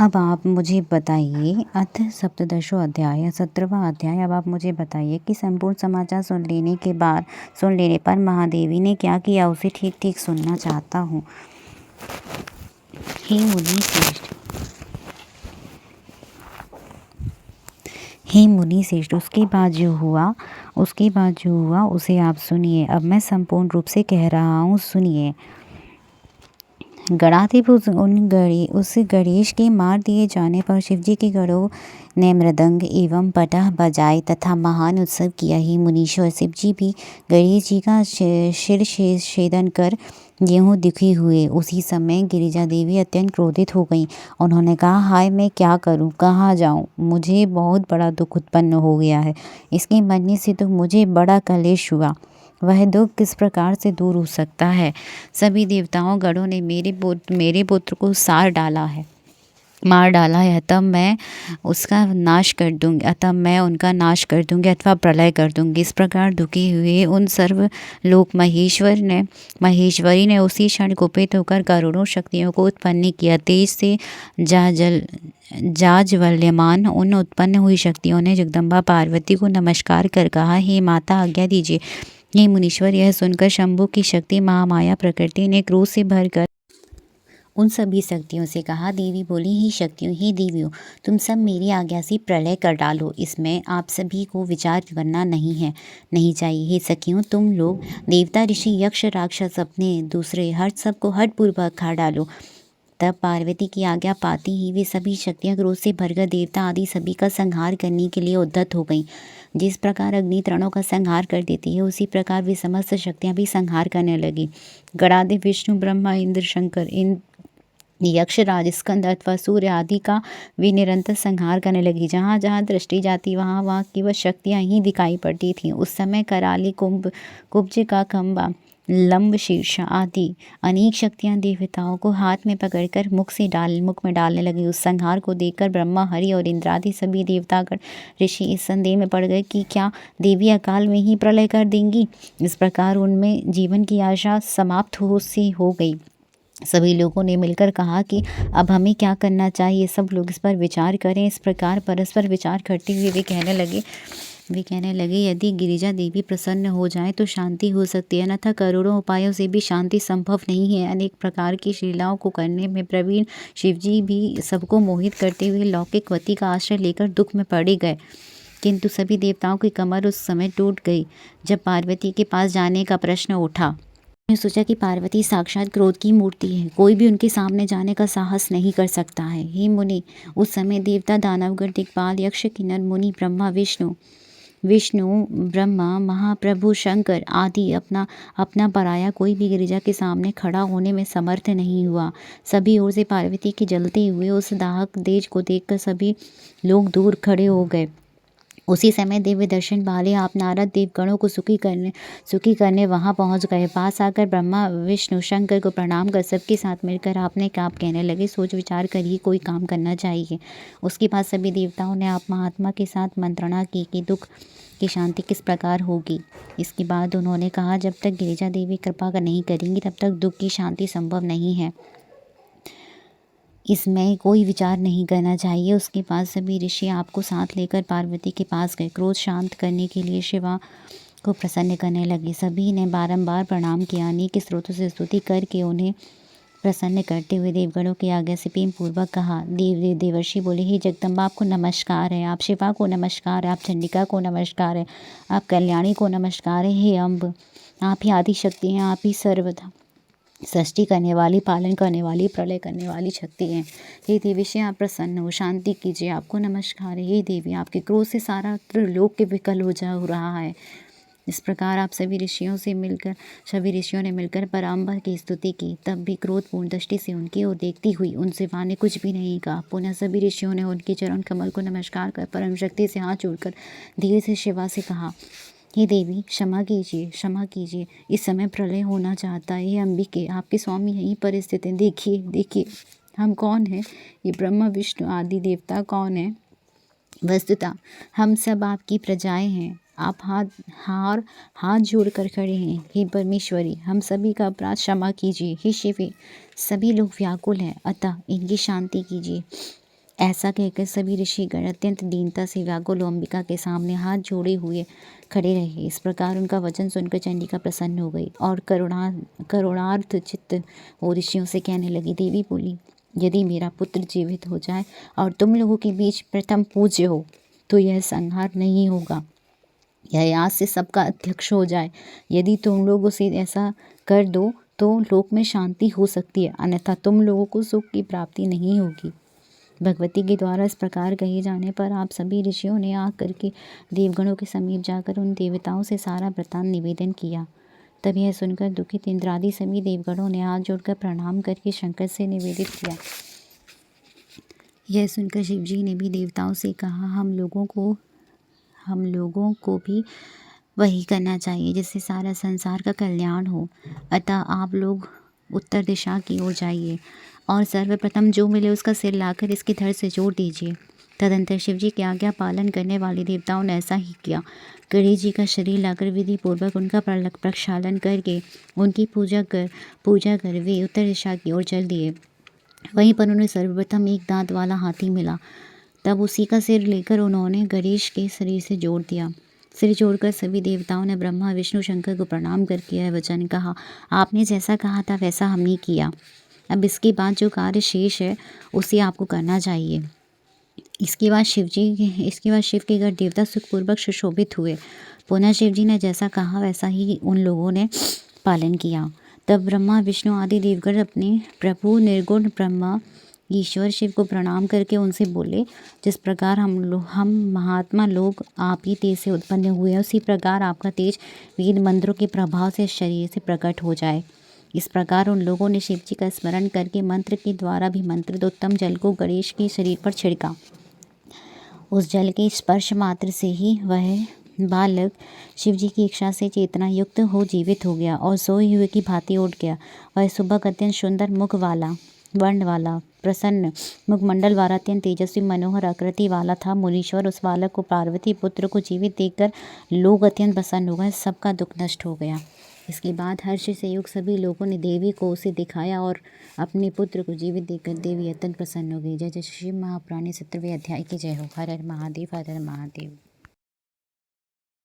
अब आप मुझे बताइए, अथ सप्तदशो अध्याय 17वां अध्याय। अब आप मुझे बताइए कि संपूर्ण समाचार सुन लेने पर महादेवी ने क्या किया, उसे ठीक ठीक सुनना चाहता हूँ। हे मुनि श्रेष्ठ, हे मुनि श्रेष्ठ, उसके बाद जो हुआ उसे आप सुनिए। अब मैं संपूर्ण रूप से कह रहा हूँ, सुनिए। गणाधिपति उस गणेश के मार दिए जाने पर शिवजी के गणों ने मृदंग एवं पटह बजाए तथा महान उत्सव किया। ही मुनीश्वर, शिवजी भी गणेश जी का शिर छेदन कर गेहूँ दुखी हुए। उसी समय गिरिजा देवी अत्यंत क्रोधित हो गईं। उन्होंने कहा, हाय मैं क्या करूं, कहाँ जाऊं, मुझे बहुत बड़ा दुख उत्पन्न हो गया है। इसके मरने से तो मुझे बड़ा कलेश हुआ। वह दुख किस प्रकार से दूर हो सकता है। सभी देवताओं गणों ने मेरे पुत्र को मार डाला है। तब मैं उनका नाश कर दूंगी अथवा प्रलय कर दूंगी। इस प्रकार दुखी हुए उन सर्वलोक महेश्वरी ने उसी क्षण कुपित होकर करोड़ों शक्तियों को उत्पन्न किया। तेज से जाज्वल्यमान उन उत्पन्न हुई शक्तियों ने जगदम्बा पार्वती को नमस्कार कर कहा, हे माता आज्ञा दीजिए। हे मुनीश्वर, यह सुनकर शंभु की शक्ति महामाया प्रकृति ने क्रोध से भरकर उन सभी शक्तियों से कहा। देवी बोली, ही शक्तियों, ही देवियों, तुम सब मेरी आज्ञा से प्रलय कर डालो। इसमें आप सभी को विचार करना नहीं चाहिए। हे सखियों, तुम लोग देवता, ऋषि, यक्ष, राक्षस अपने दूसरे सबको हठपूर्वक खा डालो। तब पार्वती की आज्ञा पाती ही वे सभी शक्तियां क्रोध से भरकर देवता आदि सभी का संहार करने के लिए उद्यत हो गईं। जिस प्रकार अग्नि तृणों का संहार कर देती है, उसी प्रकार वे समस्त शक्तियां भी संहार करने लगी। गणाधिप विष्णु, ब्रह्मा, इंद्र, शंकर, यक्ष, राज, स्कंद अथवा सूर्य आदि का वे निरंतर संहार करने लगी। जहाँ जहाँ दृष्टि जाती वहाँ केवल शक्तियाँ ही दिखाई पड़ती थीं। उस समय कराली, कुब्ज का खंबा, लंब शीर्षा आदि अनेक शक्तियां देवताओं को हाथ में पकड़कर मुख में डालने लगी। उस संहार को देखकर ब्रह्मा, हरि और इंद्रादि सभी देवतागण ऋषि इस संदेह में पड़ गए कि क्या देवी अकाल में ही प्रलय कर देंगी। इस प्रकार उनमें जीवन की आशा समाप्त हो गई। सभी लोगों ने मिलकर कहा कि अब हमें क्या करना चाहिए, सब लोग इस पर विचार करें। इस प्रकार परस्पर विचार करते हुए वे कहने लगे, यदि गिरिजा देवी प्रसन्न हो जाए तो शांति हो सकती है, अन्यथा करोड़ों उपायों से भी शांति संभव नहीं है। अनेक प्रकार की लीलाओं को करने में प्रवीण शिवजी भी सबको मोहित करते हुए लौकिक वती का आश्रय लेकर दुख में पड़े गए। किंतु सभी देवताओं की कमर उस समय टूट गई जब पार्वती के पास जाने का प्रश्न उठा। उन्होंने सोचा कि पार्वती साक्षात क्रोध की मूर्ति है, कोई भी उनके सामने जाने का साहस नहीं कर सकता है। हे मुनि, उस समय देवता, दानवगण, दिक्पाल, यक्ष, किन्नर, मुनि, विष्णु, ब्रह्मा, महाप्रभु, शंकर आदि अपना पराया कोई भी गिरिजा के सामने खड़ा होने में समर्थ नहीं हुआ। सभी ओर से पार्वती के जलते हुए उस दाहक तेज को देखकर सभी लोग दूर खड़े हो गए। उसी समय दिव्य दर्शन वाले आप नारद देवगणों को सुखी करने वहां पहुंच गए। पास आकर ब्रह्मा, विष्णु, शंकर को प्रणाम कर सबके साथ मिलकर आपने आप कहने लगे, सोच विचार कर ही कोई काम करना चाहिए। उसके बाद सभी देवताओं ने आप महात्मा के साथ मंत्रणा की कि दुख की शांति किस प्रकार होगी। इसके बाद उन्होंने कहा, जब तक गिरिजा देवी कृपा नहीं करेंगी तब तक दुख की शांति संभव नहीं है, इसमें कोई विचार नहीं करना चाहिए। उसके बाद सभी ऋषि आपको साथ लेकर पार्वती के पास गए। क्रोध शांत करने के लिए शिवा को प्रसन्न करने लगे। सभी ने बारंबार प्रणाम किया। अनेक स्रोतों से स्तुति करके उन्हें प्रसन्न करते हुए देवगणों की आज्ञा से प्रेम पूर्वक कहा। देवर्षि बोले, हे जगदम्बा, आपको नमस्कार है। आप शिवा को नमस्कार है। आप चंडिका को नमस्कार है। आप कल्याणी को नमस्कार है। हे अम्ब, आप ही आदि शक्ति हैं। आप ही सर्वदा सृष्टि करने वाली, पालन करने वाली, प्रलय करने वाली शक्ति है। हे देवी, से आप प्रसन्न हो, शांति कीजिए। आपको नमस्कार है। हे देवी, आपके क्रोध से सारा लोक के विकल हो रहा है। इस प्रकार आप सभी ऋषियों ने मिलकर पराम्बर की स्तुति की। तब भी क्रोधपूर्ण दृष्टि से उनकी ओर देखती हुई उन शिवा ने कुछ भी नहीं कहा। पुनः सभी ऋषियों ने उनके चरण कमल को नमस्कार कर परम शक्ति से हाथ जोड़कर धीरे से शिवा से कहा, हे देवी, क्षमा कीजिए, इस समय प्रलय होना चाहता है। हे अंबिके, आपके स्वामी यहीं पर स्थित हैं। देखिए हम कौन हैं, ये ब्रह्मा, विष्णु आदि देवता कौन है। वस्तुतः हम सब आपकी प्रजाएं हैं। आप हाथ जोड़कर खड़े हैं। हे परमेश्वरी, हम सभी का अपराध क्षमा कीजिए। हे शिवे, सभी लोग व्याकुल हैं, अतः इनकी शांति कीजिए। ऐसा कहकर सभी ऋषिगण अत्यंत दीनता से व्याकुल अंबिका के सामने हाथ जोड़े हुए खड़े रहे। इस प्रकार उनका वचन सुनकर चंडिका प्रसन्न हो गई और करुणार्थ चित्त वो ऋषियों से कहने लगी। देवी बोली, यदि मेरा पुत्र जीवित हो जाए और तुम लोगों के बीच प्रथम पूज्य हो तो यह संहार नहीं होगा, यह आज से सबका अध्यक्ष हो जाए। यदि तुम लोग उसे ऐसा कर दो तो लोक में शांति हो सकती है, अन्यथा तुम लोगों को सुख की प्राप्ति नहीं होगी। भगवती के द्वारा इस प्रकार कहे जाने पर आप सभी ऋषियों ने आग करके देवगणों के समीप जाकर उन देवताओं से सारा वृत्तांत निवेदन किया। तब यह सुनकर दुखित इंद्रादि सभी देवगणों ने हाथ जोड़कर प्रणाम करके शंकर से निवेदित किया। यह सुनकर शिवजी ने भी देवताओं से कहा, हम लोगों को भी वही करना चाहिए जिससे सारा संसार का कल्याण हो। अतः आप लोग उत्तर दिशा की ओर जाइए और सर्वप्रथम जो मिले उसका सिर लाकर इसके धड़ से जोड़ दीजिए। तदंतर शिवजी की आज्ञा पालन करने वाले देवताओं ने ऐसा ही किया। गणेश जी का शरीर लाकर विधि पूर्वक उनका प्रक्षालन करके उनकी पूजा कर वे उत्तर दिशा की ओर चल दिए। वहीं पर उन्हें सर्वप्रथम एक दांत वाला हाथी मिला। तब उसी का सिर लेकर उन्होंने गणेश के शरीर से जोड़ दिया। सिर जोड़कर सभी देवताओं ने ब्रह्मा विष्णु शंकर को प्रणाम करके यह वचन कहा, आपने जैसा कहा था वैसा हमने किया। अब इसके बाद जो कार्य शेष है उसे आपको करना चाहिए। इसके बाद शिव के घर देवता सुखपूर्वक सुशोभित हुए। पुनः शिव जी ने जैसा कहा वैसा ही उन लोगों ने पालन किया। तब ब्रह्मा विष्णु आदि देवगण अपने प्रभु निर्गुण ब्रह्मा ईश्वर शिव को प्रणाम करके उनसे बोले, जिस प्रकार हम महात्मा लोग आप ही तेज से उत्पन्न हुए हैं, उसी प्रकार आपका तेज वेद मंत्रों के प्रभाव से शरीर से प्रकट हो जाए। इस प्रकार उन लोगों ने शिव जी का स्मरण करके मंत्र के द्वारा भी मंत्रित उत्तम जल को गणेश के शरीर पर छिड़का। उस जल के स्पर्श मात्र से ही वह बालक शिव जी की इच्छा से चेतना युक्त हो जीवित हो गया और सोए हुए की भांति उठ गया। वह सुबह अत्यंत सुंदर वर्ण वाला प्रसन्न मुखमंडल वाला अत्यंत तेजस्वी मनोहर आकृति वाला था। मुनीश्वर उस बालक को पार्वती पुत्र को जीवित देखकर लोग अत्यंत प्रसन्न हो गए, सबका दुख नष्ट हो गया। इसके बाद हर्ष से युक्त सभी लोगों ने देवी को उसे दिखाया और अपने पुत्र को जीवित देखकर देवी अत्यंत प्रसन्न हो गई। जय जय श्री महापुराण 70वें अध्याय की जय हो। हर हर महादेव, हर हर महादेव।